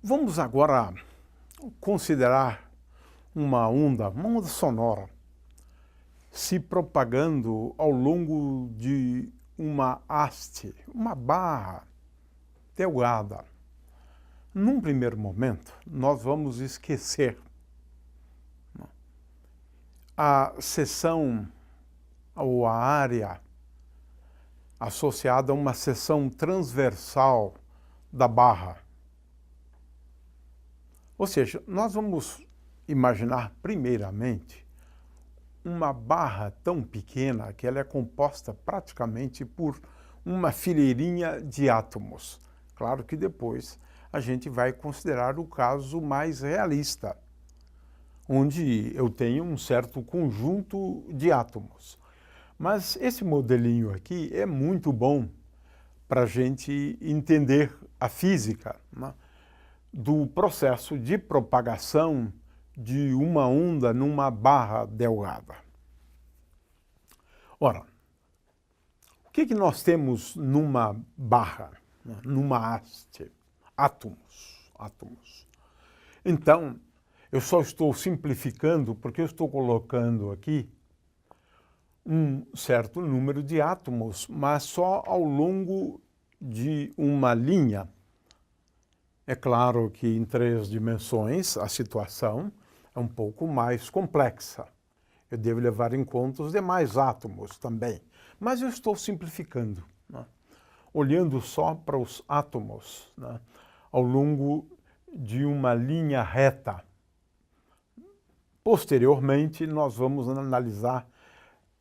Vamos agora considerar uma onda sonora, se propagando ao longo de uma haste, uma barra delgada. Num primeiro momento, nós vamos esquecer a seção ou a área associada a uma seção transversal da barra. Ou seja, nós vamos imaginar primeiramente uma barra tão pequena que ela é composta praticamente por uma fileirinha de átomos. Claro que depois a gente vai considerar o caso mais realista, onde eu tenho um certo conjunto de átomos. Mas esse modelinho aqui é muito bom para a gente entender a física, né, do processo de propagação de uma onda numa barra delgada. Ora, o que nós temos numa barra, né, numa haste? Átomos. Então, eu só estou simplificando porque eu estou colocando aqui um certo número de átomos, mas só ao longo de uma linha. É claro que em 3 dimensões a situação é um pouco mais complexa. Eu devo levar em conta os demais átomos também. Mas eu estou simplificando, né, olhando só para os átomos, né, ao longo de uma linha reta. Posteriormente, nós vamos analisar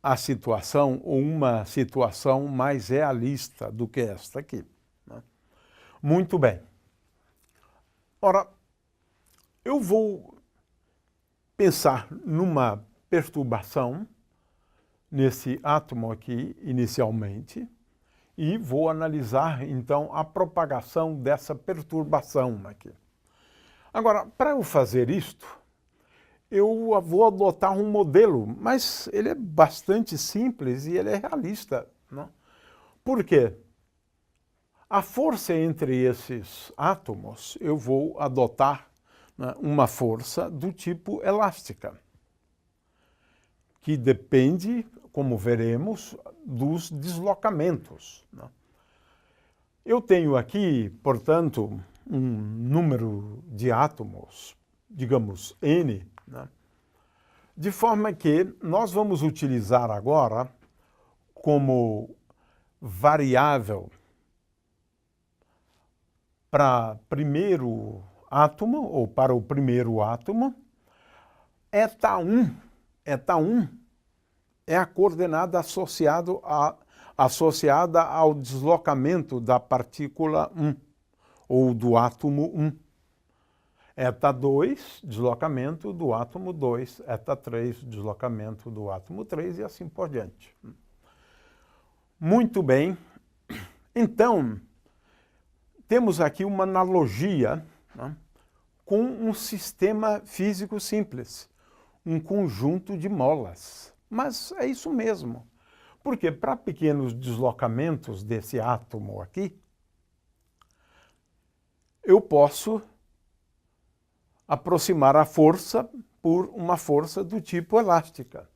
a situação ou uma situação mais realista do que esta aqui, né? Muito bem. Ora, eu vou pensar numa perturbação nesse átomo aqui inicialmente e vou analisar então a propagação dessa perturbação aqui. Agora, para eu fazer isto, eu vou adotar um modelo, mas ele é bastante simples e ele é realista, né? Por quê? A força entre esses átomos, eu vou adotar, né, uma força do tipo elástica, que depende, como veremos, dos deslocamentos, né? Eu tenho aqui, portanto, um número de átomos, digamos N, né? De forma que nós vamos utilizar agora como variável para primeiro átomo, ou para o primeiro átomo, eta1 é a coordenada associada ao deslocamento da partícula 1, ou do átomo 1. Eta2, deslocamento do átomo 2, eta3, deslocamento do átomo 3 e assim por diante. Muito bem. Então, temos aqui uma analogia, né, com um sistema físico simples, um conjunto de molas. Mas é isso mesmo, porque para pequenos deslocamentos desse átomo aqui, eu posso aproximar a força por uma força do tipo elástica,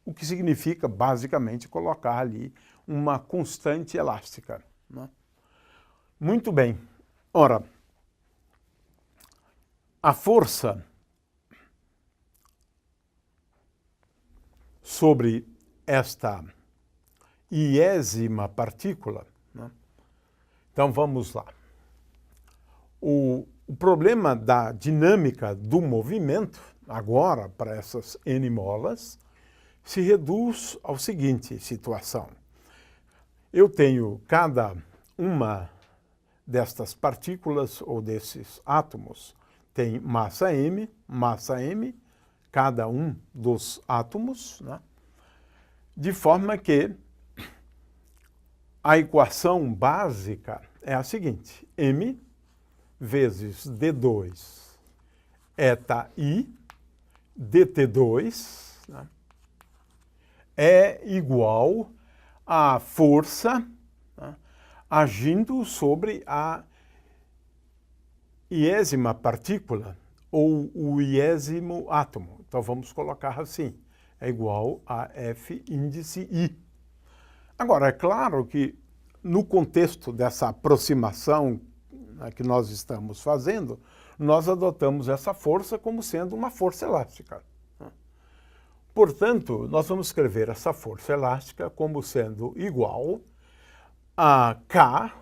o que significa, basicamente, colocar ali uma constante elástica, né? Muito bem. Ora, a força sobre esta iésima partícula, né? Então vamos lá. O problema da dinâmica do movimento, agora para essas N molas, se reduz ao seguinte situação. Eu tenho cada uma destas partículas ou desses átomos tem massa m, cada um dos átomos, né? De forma que a equação básica é a seguinte: m vezes d2 eta i dt2, né, é igual à força, né, agindo sobre a iésima partícula ou o iésimo átomo. Então vamos colocar assim, é igual a F índice I. Agora, é claro que no contexto dessa aproximação que nós estamos fazendo, nós adotamos essa força como sendo uma força elástica. Portanto, nós vamos escrever essa força elástica como sendo igual a K,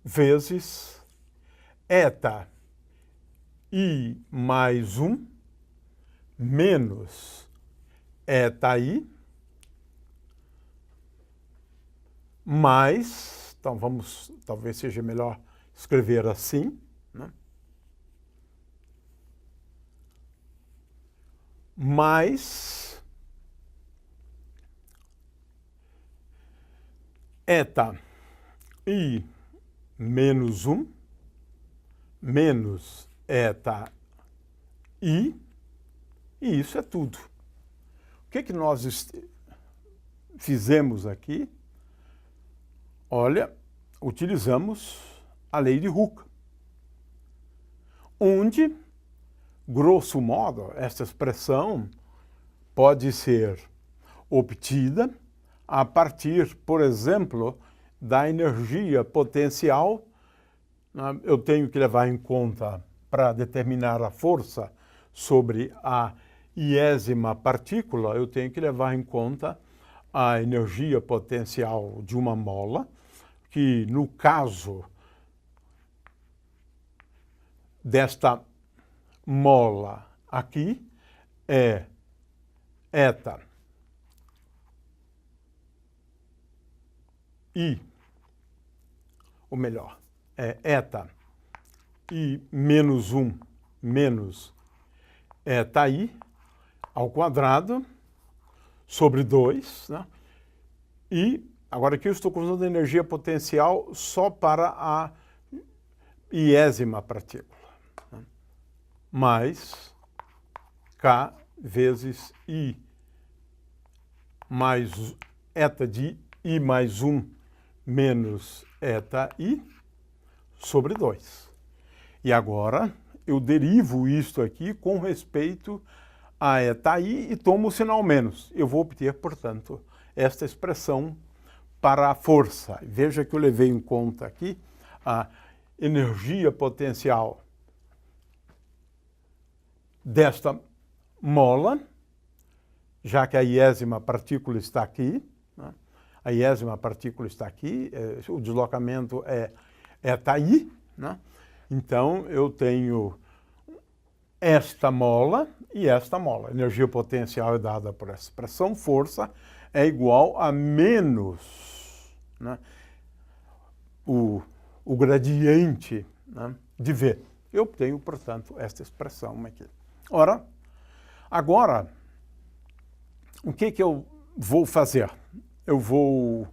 vezes eta I mais 1 menos eta I mais, então vamos, talvez seja melhor escrever assim, né? Mais eta I menos 1 menos eta I, e isso é tudo. O que nós fizemos aqui? Olha, utilizamos a lei de Hooke, onde, grosso modo, esta expressão pode ser obtida a partir, por exemplo, da energia potencial. Eu tenho que levar em conta, para determinar a força sobre a iésima partícula, eu tenho que levar em conta a energia potencial de uma mola, que no caso desta mola aqui é eta I, ou melhor, é eta I menos 1 menos eta I ao quadrado sobre 2, né? E agora aqui eu estou usando energia potencial só para a iésima partícula, né? Mais K vezes I mais eta de I mais 1 menos eta I sobre 2. E agora eu derivo isto aqui com respeito a eta I e tomo o sinal menos. Eu vou obter, portanto, esta expressão para a força. Veja que eu levei em conta aqui a energia potencial desta mola, já que a iésima partícula está aqui, né? A iésima partícula está aqui, o deslocamento é eta I, né? Então, eu tenho esta mola e esta mola. A energia potencial é dada por essa expressão, força é igual a menos, né, o gradiente, né, de V. Eu tenho, portanto, esta expressão aqui. Ora, agora, o que eu vou fazer? Eu vou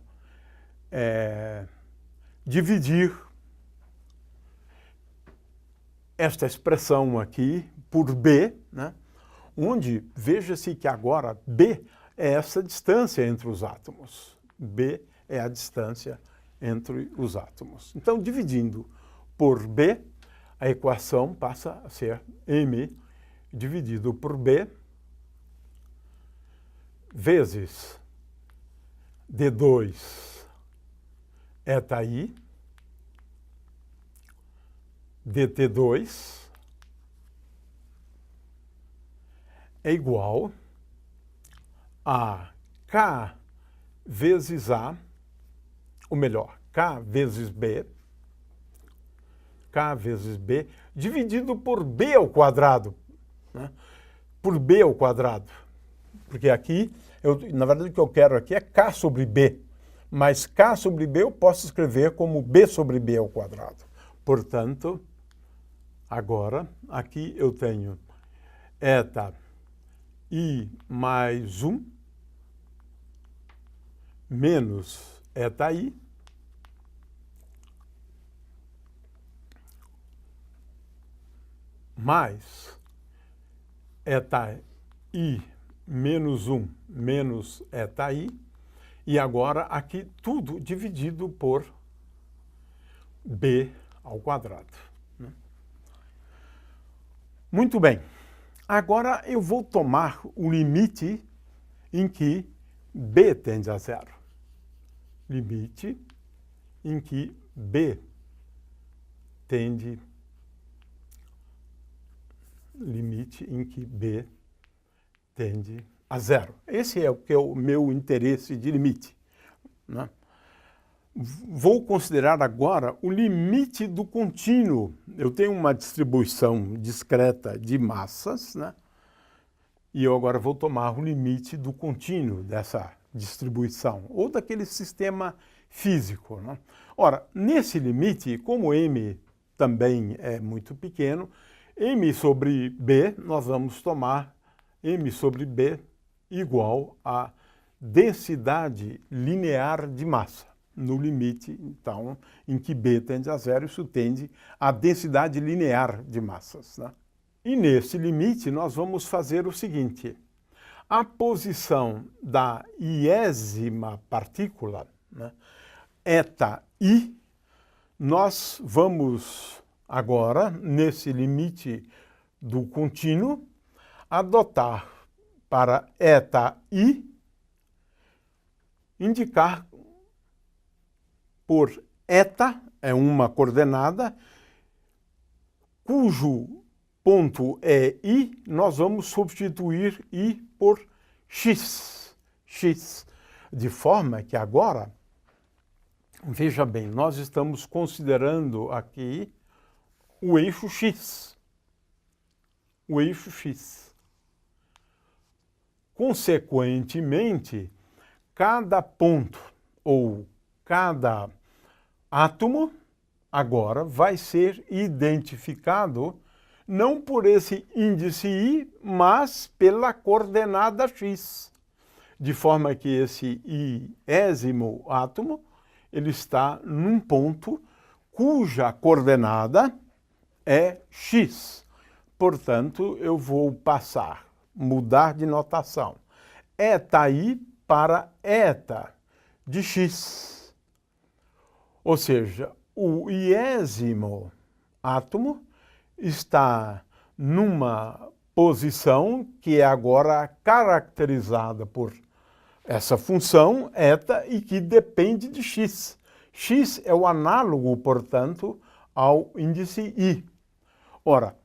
dividir esta expressão aqui por B, né, onde veja-se que agora B é essa distância entre os átomos. B é a distância entre os átomos. Então, dividindo por B, a equação passa a ser M dividido por B vezes D2 eta I dt2 é igual a K vezes A, ou melhor, K vezes B, dividido por B ao quadrado, né? Por B ao quadrado. Porque aqui, na verdade, o que eu quero aqui é K sobre B, mas K sobre B eu posso escrever como B sobre B ao quadrado. Portanto, agora, aqui eu tenho eta I mais 1 menos eta I mais eta I menos 1 menos eta I, e agora aqui tudo dividido por B ao quadrado. Muito bem. Agora eu vou tomar o limite em que b tende a zero. Limite em que b tende a zero. Esse é o que é o meu interesse de limite, né? Vou considerar agora o limite do contínuo. Eu tenho uma distribuição discreta de massas, né? E eu agora vou tomar o limite do contínuo dessa distribuição, ou daquele sistema físico, né? Ora, nesse limite, como m também é muito pequeno, m sobre b, nós vamos tomar m sobre b igual a densidade linear de massa. No limite, então, em que b tende a zero, isso tende à densidade linear de massas, né? E nesse limite, nós vamos fazer o seguinte. A posição da iésima partícula, né, eta i, nós vamos agora, nesse limite do contínuo, adotar para eta i, indicar por eta, é uma coordenada, cujo ponto é i, nós vamos substituir i por x. De forma que agora, veja bem, nós estamos considerando aqui o eixo x. O eixo x. Consequentemente, cada ponto ou cada átomo agora vai ser identificado não por esse índice i, mas pela coordenada x. De forma que esse iésimo átomo ele está num ponto cuja coordenada é x. Portanto, eu vou mudar de notação. Eta i para eta de x. Ou seja, o iésimo átomo está numa posição que é agora caracterizada por essa função eta e que depende de x. X é o análogo, portanto, ao índice i. Ora,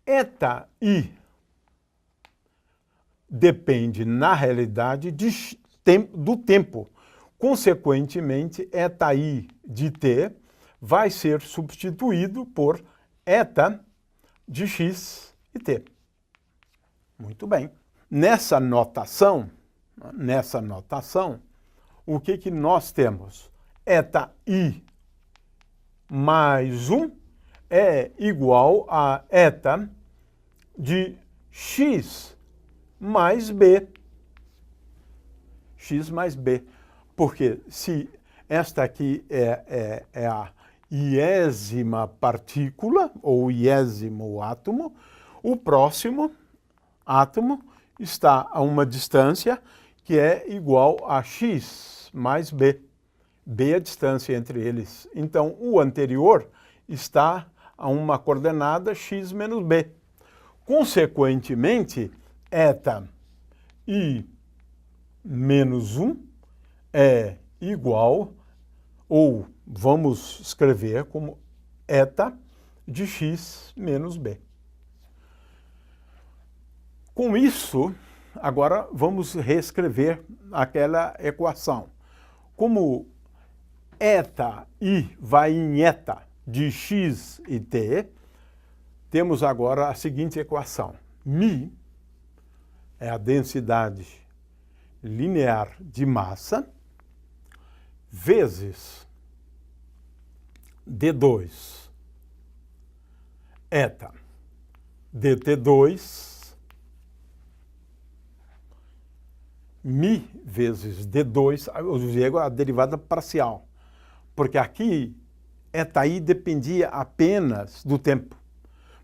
eta i depende, na realidade, do tempo. Consequentemente, eta i de t vai ser substituído por eta de x e t. Muito bem. Nessa notação, o que nós temos? Eta i mais 1 é igual a eta de x mais b. X mais b. Porque se esta aqui é a iésima partícula, ou iésimo átomo, o próximo átomo está a uma distância que é igual a x mais b. B é a distância entre eles. Então, o anterior está a uma coordenada x menos b. Consequentemente, eta i menos 1 é igual, ou vamos escrever como eta de x menos b. Com isso, agora vamos reescrever aquela equação. Como eta i vai em eta de x e t, temos agora a seguinte equação. Mi é a densidade linear de massa vezes d2 eta dt2 mi vezes d2, eu usei a derivada parcial, porque aqui eta i dependia apenas do tempo,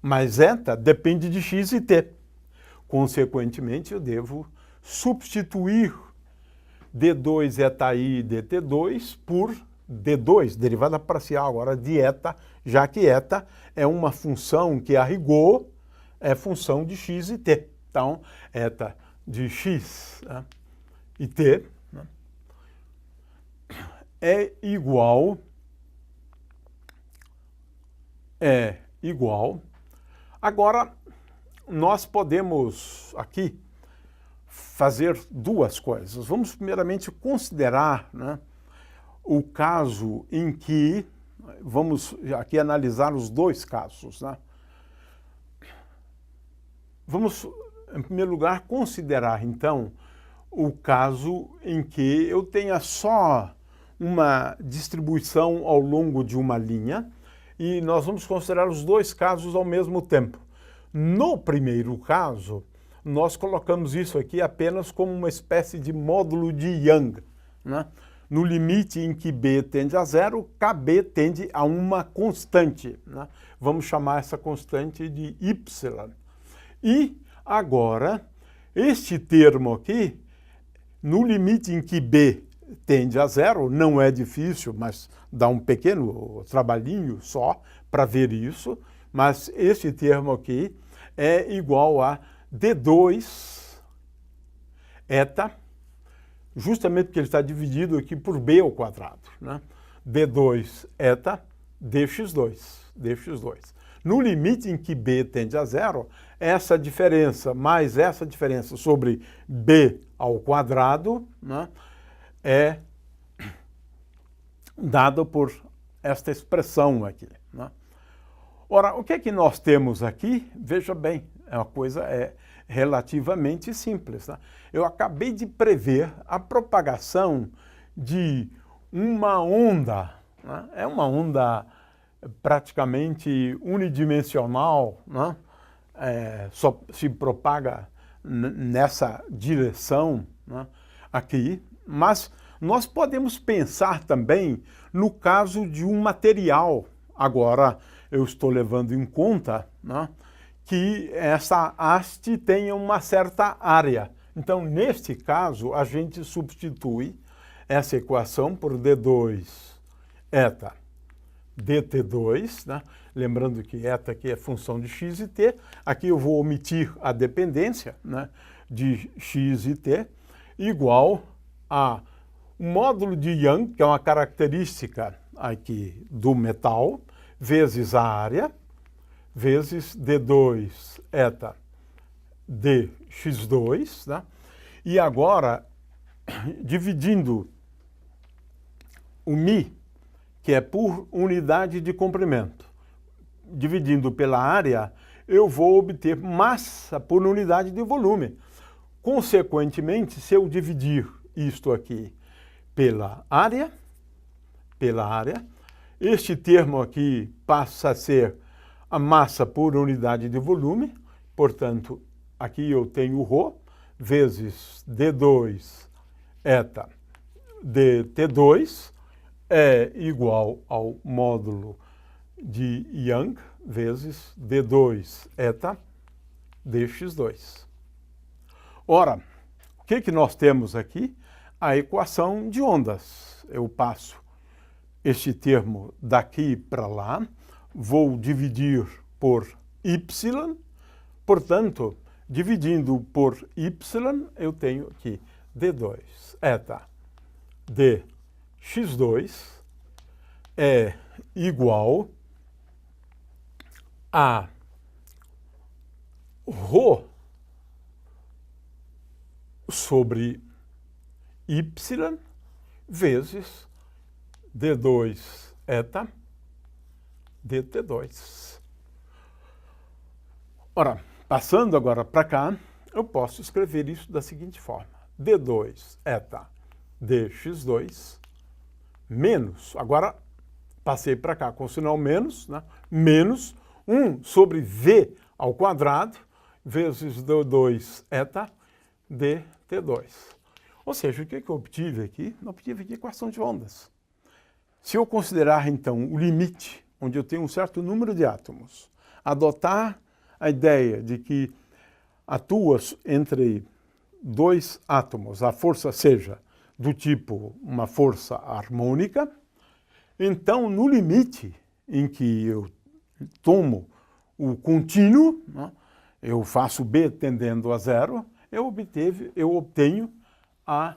mas eta depende de x e t. Consequentemente, eu devo substituir d2 eta i dt2 por d2, derivada parcial agora de eta, já que eta é uma função que, a rigor, é função de x e t. Então, eta de x, né, e t, né, é igual Agora, nós podemos aqui fazer duas coisas. Vamos primeiramente considerar, né, o caso em que, vamos aqui analisar os dois casos, né? Vamos, em primeiro lugar, considerar, então, o caso em que eu tenha só uma distribuição ao longo de uma linha e nós vamos considerar os dois casos ao mesmo tempo. No primeiro caso, nós colocamos isso aqui apenas como uma espécie de módulo de Young, né? No limite em que B tende a zero, KB tende a uma constante, né? Vamos chamar essa constante de Y. E agora, este termo aqui, no limite em que B tende a zero, não é difícil, mas dá um pequeno trabalhinho só para ver isso, mas este termo aqui é igual a D2 eta, justamente porque ele está dividido aqui por B ao quadrado, né? D2 eta dx2. No limite em que B tende a zero, essa diferença mais essa diferença sobre B ao quadrado, né, é dada por esta expressão aqui, né? Ora, o que é que nós temos aqui? Veja bem, a coisa é relativamente simples, né? Eu acabei de prever a propagação de uma onda, né? É uma onda praticamente unidimensional, né? Só se propaga nessa direção, né, aqui, mas nós podemos pensar também no caso de um material. Agora, eu estou levando em conta, né, que essa haste tenha uma certa área. Então, neste caso, a gente substitui essa equação por D2 eta dt2, né? Lembrando que eta aqui é função de x e t, aqui eu vou omitir a dependência, né, de x e t, igual a um módulo de Young, que é uma característica aqui do metal, vezes a área, vezes d2 eta dx2, né? E agora, dividindo o μ, que é por unidade de comprimento, dividindo pela área, eu vou obter massa por unidade de volume. Consequentemente, se eu dividir isto aqui pela área, este termo aqui passa a ser a massa por unidade de volume, portanto, aqui eu tenho ρ vezes d2 eta dt2 é igual ao módulo de Young vezes d2 eta dx2. Ora, o que nós temos aqui? A equação de ondas. Eu passo este termo daqui para lá, vou dividir por y, portanto, dividindo por y, eu tenho aqui d2 eta dx2 é igual a ρ sobre y vezes d2 eta dt2. Ora, passando agora para cá, eu posso escrever isso da seguinte forma: d2 eta dx2 menos, agora passei para cá com o sinal menos, né? Menos 1 sobre v ao quadrado vezes d2 eta dt2. Ou seja, o que eu obtive aqui? Eu obtive aqui a equação de ondas. Se eu considerar, então, o limite, onde eu tenho um certo número de átomos, adotar a ideia de que atua entre dois átomos, a força seja do tipo uma força harmônica, então, no limite em que eu tomo o contínuo, né, eu faço B tendendo a zero, eu obtenho a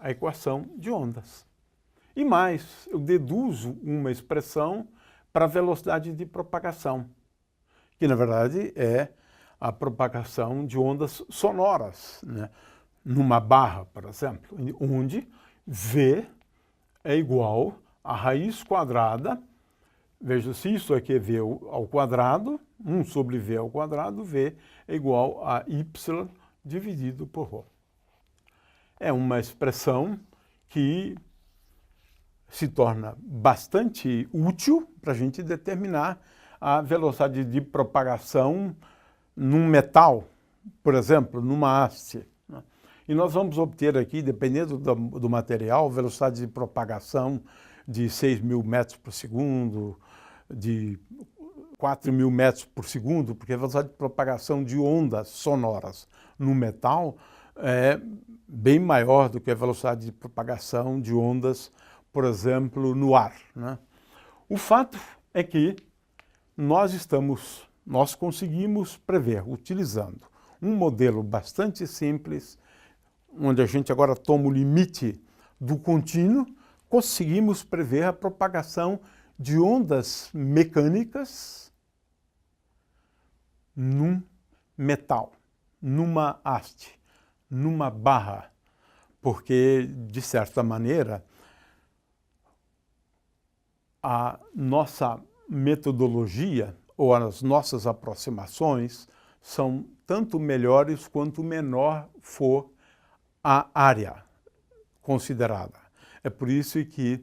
equação de ondas. E mais, eu deduzo uma expressão para a velocidade de propagação, que na verdade é a propagação de ondas sonoras, né? Numa barra, por exemplo, onde V é igual a raiz quadrada, veja, se isso aqui é V ao quadrado, 1 sobre V ao quadrado, V é igual a Y dividido por ρ. É uma expressão que se torna bastante útil para a gente determinar a velocidade de propagação num metal, por exemplo, numa haste. E nós vamos obter aqui, dependendo do material, velocidade de propagação de 6.000 metros por segundo, de 4.000 metros por segundo, porque a velocidade de propagação de ondas sonoras no metal é bem maior do que a velocidade de propagação de ondas, por exemplo, no ar, né? O fato é que nós conseguimos prever, utilizando um modelo bastante simples, onde a gente agora toma o limite do contínuo, conseguimos prever a propagação de ondas mecânicas num metal, numa haste, numa barra, porque, de certa maneira, a nossa metodologia ou as nossas aproximações são tanto melhores quanto menor for a área considerada. É por isso que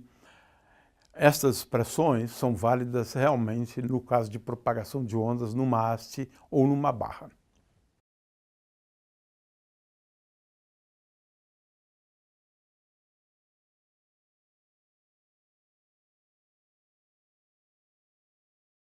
estas expressões são válidas realmente no caso de propagação de ondas numa haste ou numa barra.